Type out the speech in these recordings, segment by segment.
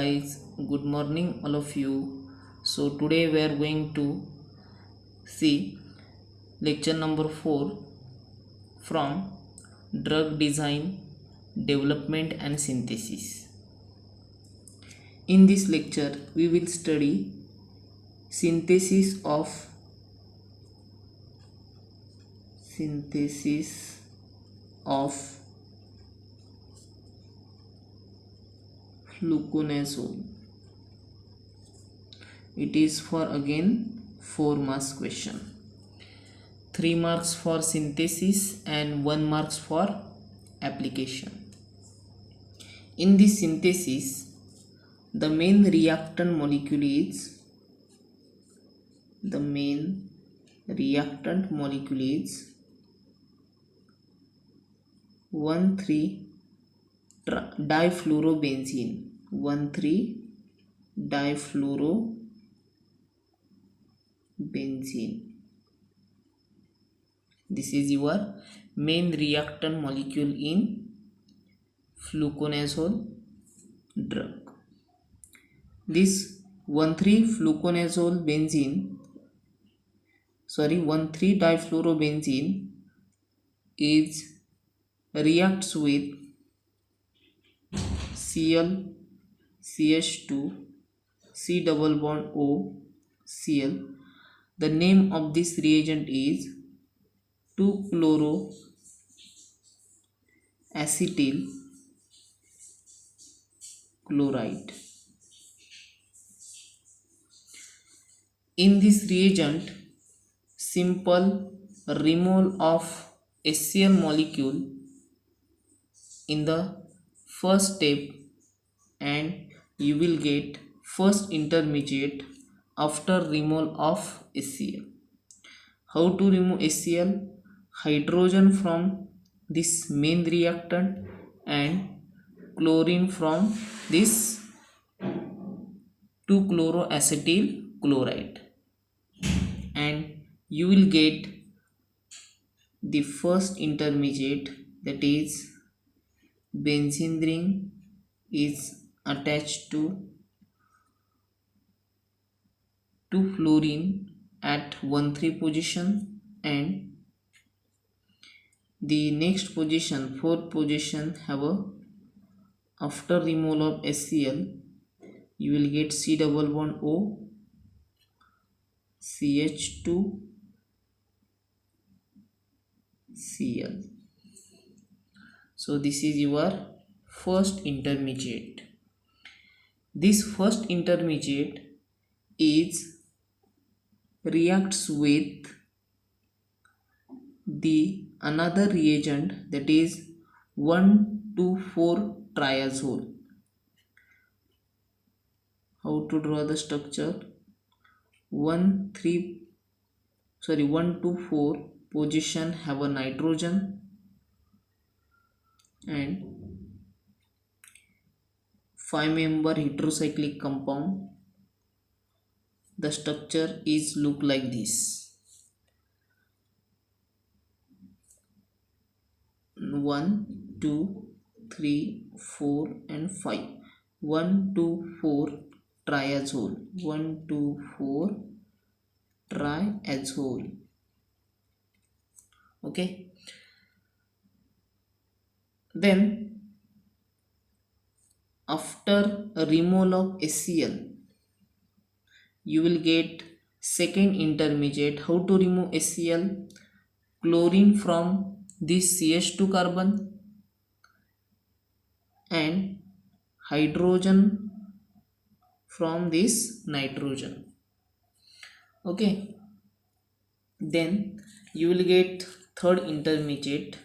guys, good morning all of you. So today we are going to see lecture number 4 from drug design, development and synthesis. In this lecture we will study synthesis of fluconazole. It is for again 4 marks question. 3 marks for synthesis and 1 marks for application. In this synthesis, the main reactant molecule is 1,3-difluorobenzene. 1,3-difluorobenzene. This is your main reactant molecule in fluconazole drug. This 1,3-difluorobenzene reacts with Cl, CH2, C double bond O, Cl. The name of this reagent is 2-chloroacetyl chloride. In this reagent, simple removal of HCl molecule in the first step and you will get first intermediate after removal of HCl. How to remove HCl? Hydrogen from this main reactant and chlorine from this 2-chloroacetyl chloride, and you will get the first intermediate, that is benzene ring is attached to fluorine at 1,3 position, and the next position, 4th position, have a after removal of HCl you will get C double bond O, CH2, Cl. So this is your first intermediate. This first intermediate reacts with the another reagent, that is 1,2,4-triazole. How to draw the structure? 1,2,4 position have a nitrogen and 5-member heterocyclic compound. The structure is look like this: 1, 2, 3, 4 and 5. 1,2,4-triazole. 1,2,4-triazole. Okay. Then after a removal of HCl you will get second intermediate. How to remove HCl? Chlorine from this CH2 carbon and hydrogen from this nitrogen. Okay. Then you will get third intermediate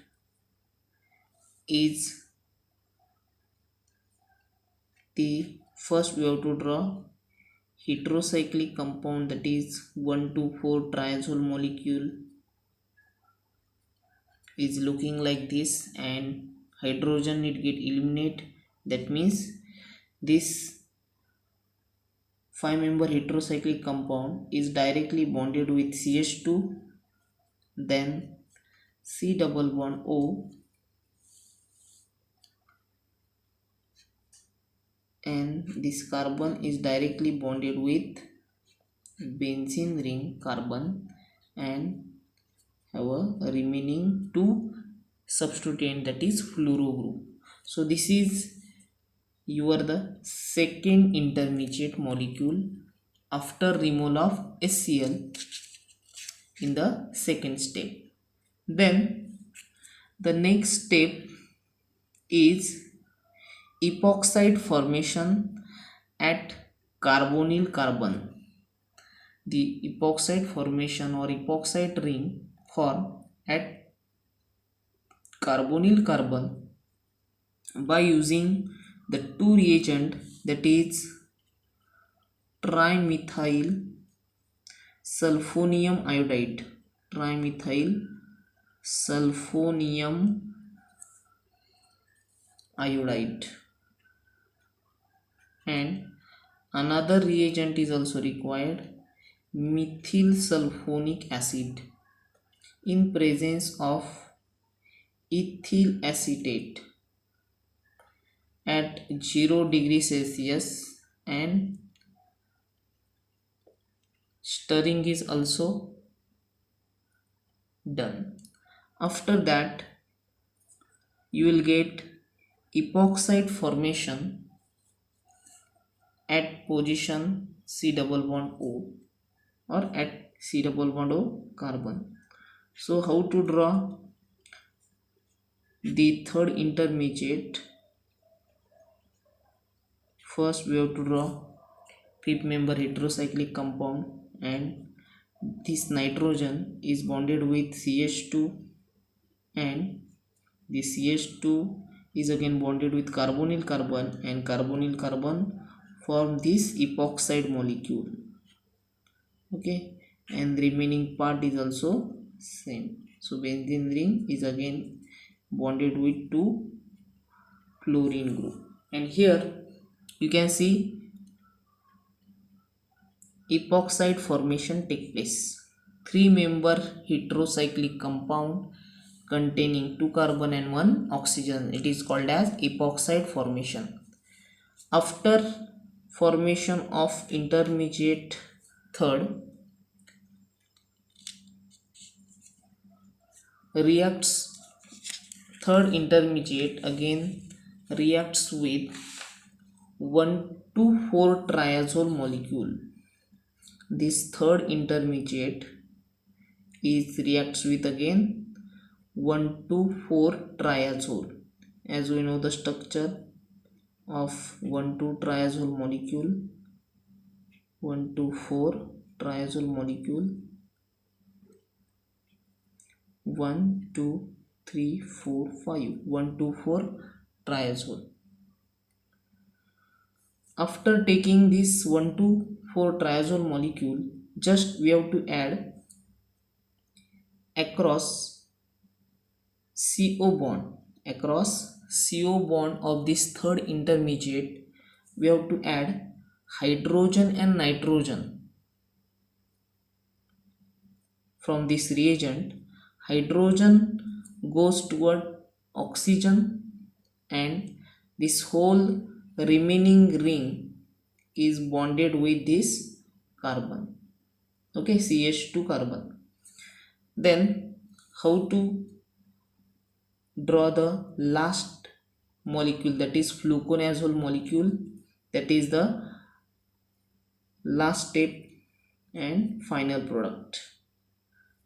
is the first we have to draw heterocyclic compound, that is 1,2,4-triazole molecule is looking like this, and hydrogen it get eliminate. That means this 5-member heterocyclic compound is directly bonded with CH2, then C double bond O and this carbon is directly bonded with benzene ring carbon and have a remaining two substituent, that is fluoro group. So this is the second intermediate molecule after removal of HCl in the second step. Then the next step is epoxide formation at carbonyl carbon. The epoxide formation or epoxide ring form at carbonyl carbon by using the two reagent, that is trimethyl sulfonium iodide, trimethyl sulfonium iodide, and another reagent is also required, methyl sulfonic acid in presence of ethyl acetate at 0 degree Celsius, and stirring is also done. After that you will get epoxide formation at position C double bond O or at C double bond O carbon. So how to draw the third intermediate? First we have to draw fifth member heterocyclic compound, and this nitrogen is bonded with CH2, and the CH2 is again bonded with carbonyl carbon, and carbonyl carbon form this epoxide molecule. Okay, and the remaining part is also same. So benzene ring is again bonded with two fluorine group, and here you can see epoxide formation take place. Three member heterocyclic compound containing 2 carbon and 1 oxygen, it is called as epoxide formation. After formation of intermediate third, reacts third intermediate again reacts with 1,2,4 triazole molecule. This third intermediate is reacts with again 1,2,4 triazole. As we know the structure of 1,2 triazole molecule, 1,2,4 triazole molecule, 1 2 3 4 5, 1,2,4 triazole. After taking this 1,2,4 triazole molecule, just we have to add across CO bond, across CO bond of this third intermediate we have to add hydrogen and nitrogen. From this reagent, hydrogen goes toward oxygen, and this whole remaining ring is bonded with this carbon. Okay, CH2 carbon. Then how to draw the last molecule, that is fluconazole molecule, that is the last step and final product.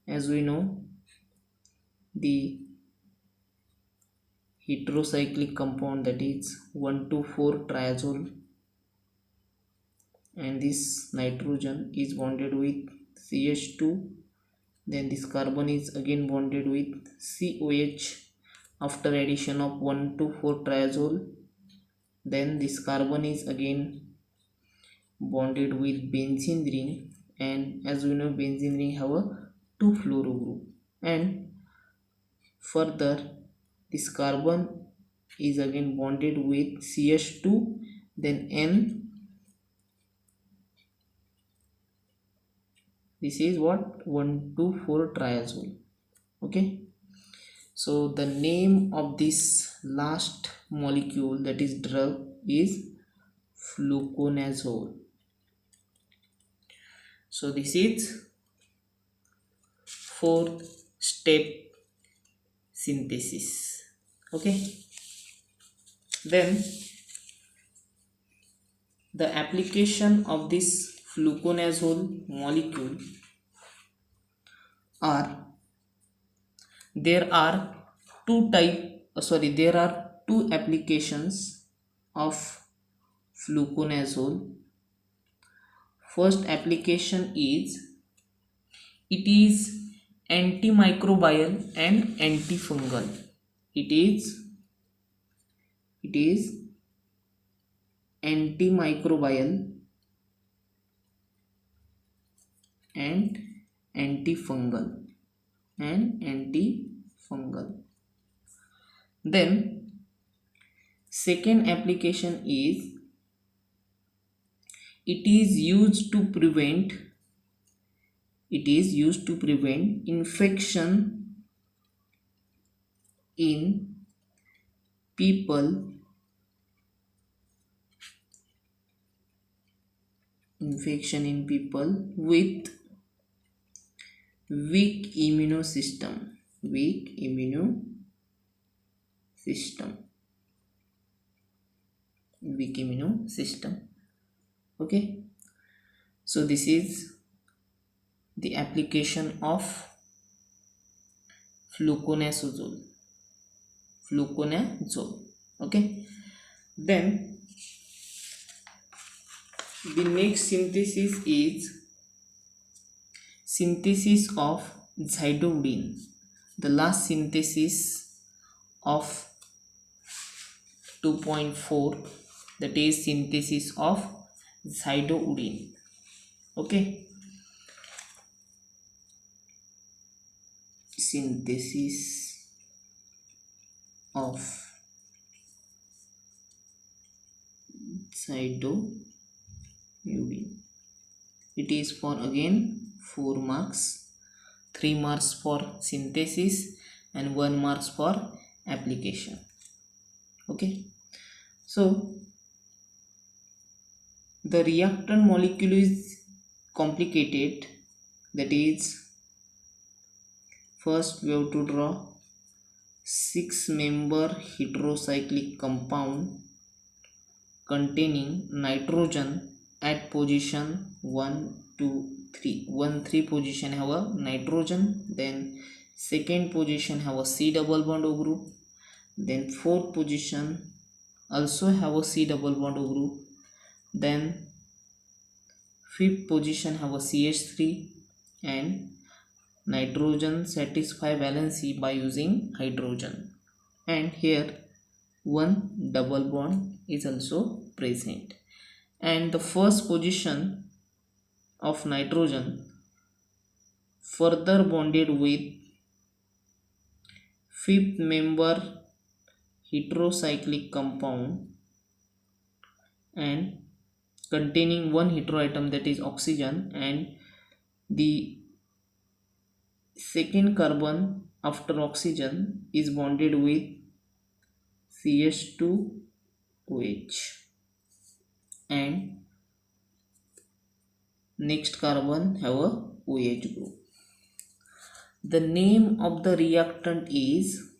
As we know, the heterocyclic compound, that is 1,2,4 triazole, and this nitrogen is bonded with CH2, then this carbon is again bonded with COH after addition of 1,2,4 triazole, then this carbon is again bonded with benzene ring, and as we know benzene ring have a 2 fluoro group, and further this carbon is again bonded with CH2, then N, this is what 1,2,4 triazole. Okay, so the name of this last molecule, that is drug, is fluconazole. So this is fourth step synthesis. Okay, then the application of this fluconazole molecule are, there are two applications of fluconazole. First application is, it is antimicrobial and antifungal. It is antimicrobial and antifungal Then second application is, it is used to prevent infection in people with weak immune system. Okay, so this is the application of fluconazole. Okay, then the next synthesis is synthesis of zidovudine, the last synthesis of 2.4, that is synthesis of zidovudine. Okay, synthesis of zidovudine. It is for again 4 marks, 3 marks for synthesis and 1 marks for application. Okay, so the reactant molecule is complicated. That is, first we have to draw 6-member heterocyclic compound containing nitrogen at position 1, 2, 3. 1, 3 position have a nitrogen, then second position have a C double bond O group, then fourth position also have a C double bond O group, then fifth position have a CH3, and nitrogen satisfy valency by using hydrogen, and here one double bond is also present, and the first position of nitrogen further bonded with fifth member heterocyclic compound and containing one heteroatom, that is oxygen, and the second carbon after oxygen is bonded with CH2OH, and next carbon have a OH group. The name of the reactant is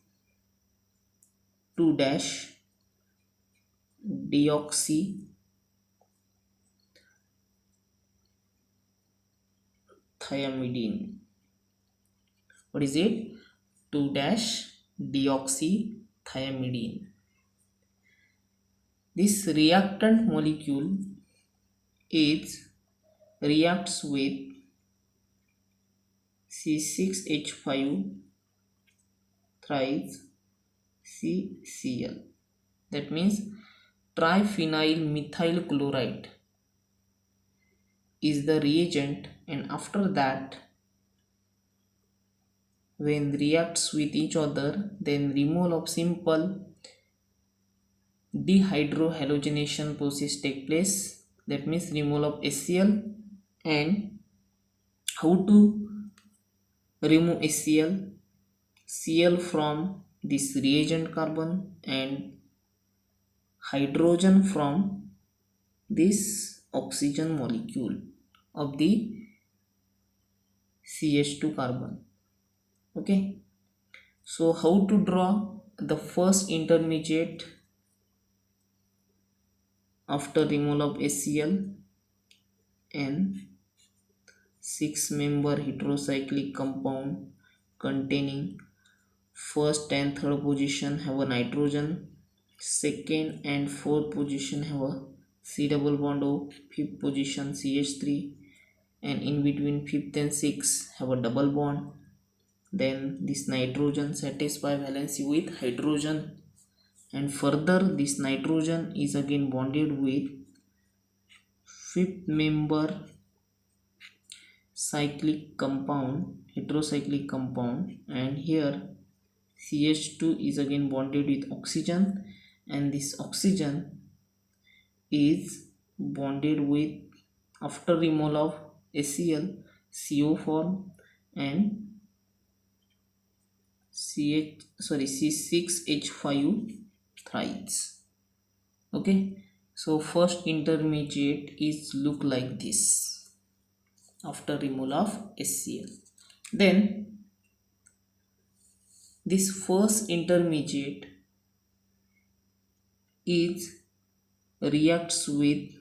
2-deoxythiamidine. What is it? 2-deoxythiamidine. This reactant molecule reacts with C6H5 thrice CCl. That means triphenyl methyl chloride is the reagent, and after that when reacts with each other, then removal of simple dehydrohalogenation process take place. That means removal of HCl. And how to remove HCl? Cl from this reagent carbon and hydrogen from this oxygen molecule of the CH2 carbon. Okay, so how to draw the first intermediate after removal of HCl? And 6-member heterocyclic compound containing first and third position have a nitrogen, second and fourth position have a C double bond O, fifth position CH3, and in between fifth and sixth have a double bond. Then this nitrogen satisfy valency with hydrogen, and further this nitrogen is again bonded with fifth member cyclic compound, heterocyclic compound, and here CH2 is again bonded with oxygen, and this oxygen is bonded with, after removal of HCl, CO form and C6H5 thrice. Okay, so first intermediate is look like this after removal of HCl. Then this first intermediate is reacts with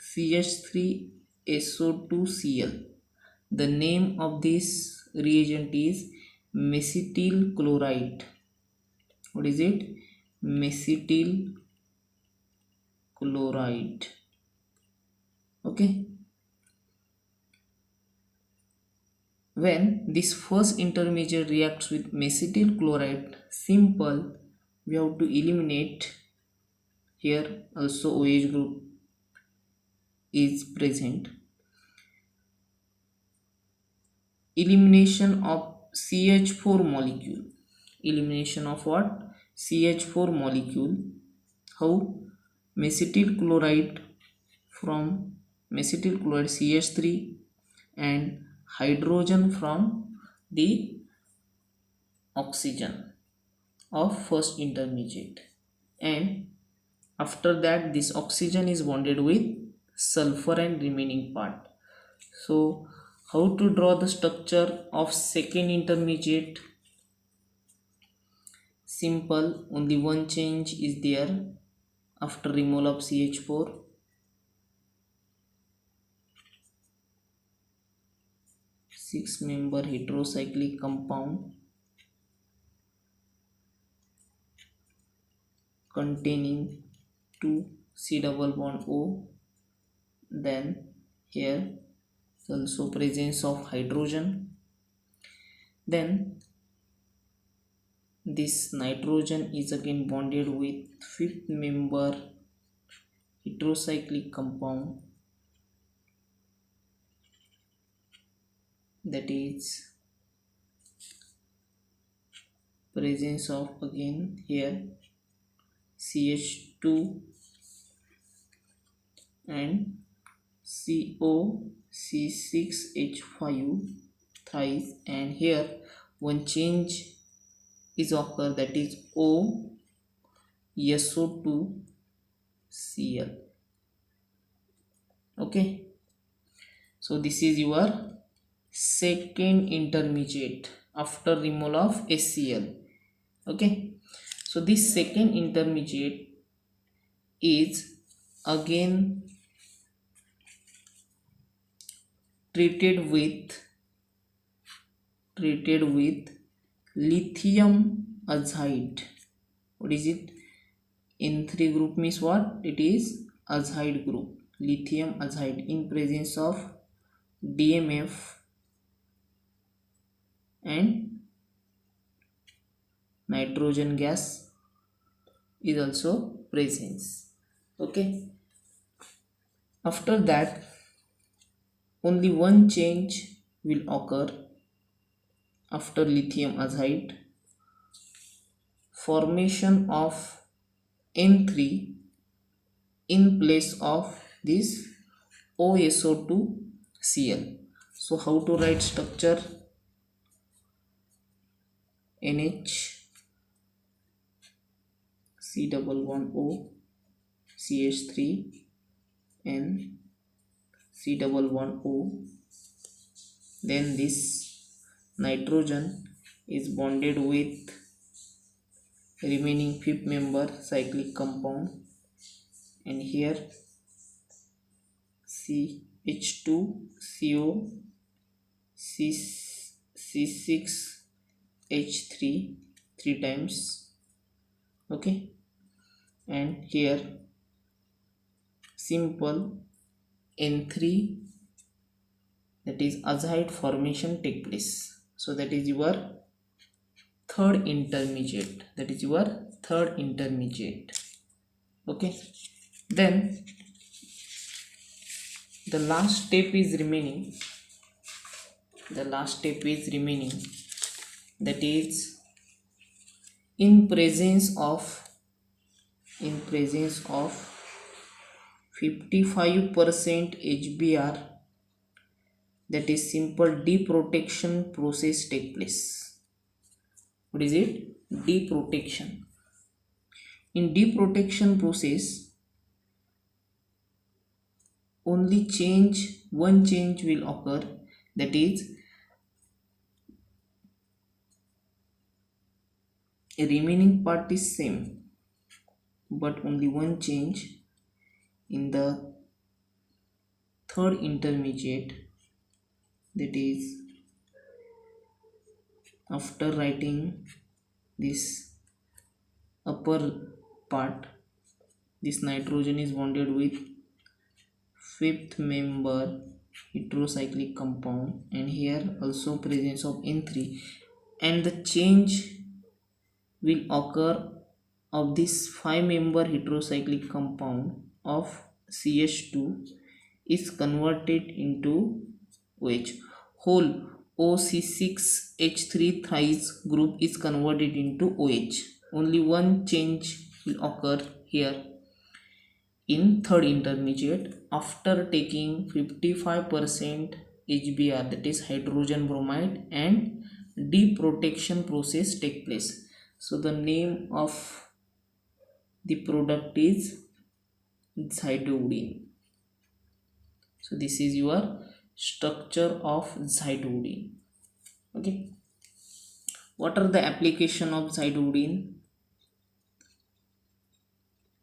CH3SO2Cl. The name of this reagent is mesetyl chloride. What is it? Mesetyl chloride. Okay. When this first intermediate reacts with mesetyl chloride, simple, we have to eliminate. Here also OH group is present. Elimination of CH4 molecule. Elimination of what? CH4 molecule. How? Mesetyl chloride from mesetyl chloride CH3 and hydrogen from the oxygen of first intermediate, and after that this oxygen is bonded with sulfur and remaining part. So how to draw the structure of second intermediate? Simple, only one change is there after removal of CH4. Six-member heterocyclic compound containing 2 C double bond O. Then here also presence of hydrogen. Then this nitrogen is again bonded with fifth member heterocyclic compound, that is presence of again here CH2 and C6H5 thrice, and here one change is occur, that is OSO2Cl. Okay, so this is your second intermediate after removal of HCl. Okay, so this second intermediate is again treated with lithium azide. What is it? N3 group means what? It is azide group, lithium azide, in presence of DMF and nitrogen gas is also present. Okay, after that only one change will occur after lithium azide, formation of N3 in place of this OSO2Cl. So how to write structure? NH, C double bond O, CH3, N C double bond O. Then this nitrogen is bonded with remaining fifth member cyclic compound, and here CH2CO C6H3 three times. Okay, and here simple N3, that is azide formation take place. So that is your third intermediate, Okay, then the last step is remaining, that is in presence of 55% HBr, that is simple deprotection process take place. What is it? Deprotection. In deprotection process, only one change will occur, that is a remaining part is same, but only one change in the third intermediate, that is after writing this upper part, this nitrogen is bonded with fifth member heterocyclic compound, and here also presence of N3, and the change will occur of this 5-member heterocyclic compound of CH2 is converted into OH. Whole OC6H3 thrice group is converted into OH. Only one change will occur here in third intermediate after taking 55% HBr, that is hydrogen bromide, and deprotection process take place. So the name of the product is zidovudine. So this is your structure of zidovudine. Okay, what are the application of zidovudine?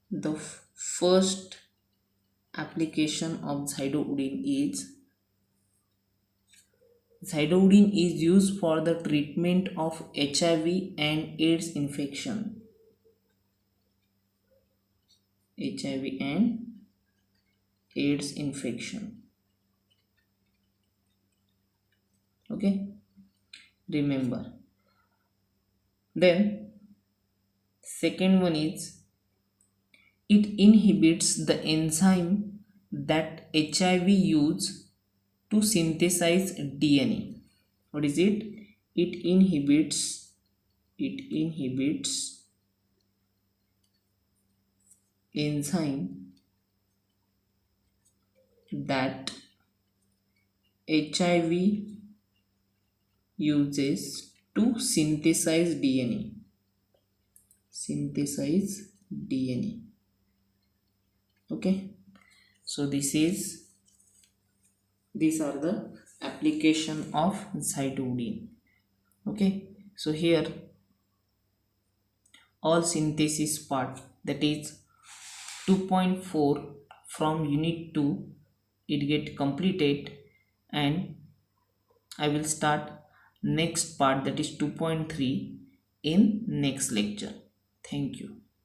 The first application of zidovudine is used for the treatment of HIV and AIDS infection. Okay, remember. Then second one is it inhibits the enzyme that HIV use to synthesize DNA. What is it? It inhibits enzyme that HIV uses to synthesize DNA. Okay, so these are the application of zidovudine. Okay, so here all synthesis part, that is 2.4 from unit 2, it get completed, and I will start next part, that is 2.3 in next lecture. Thank you.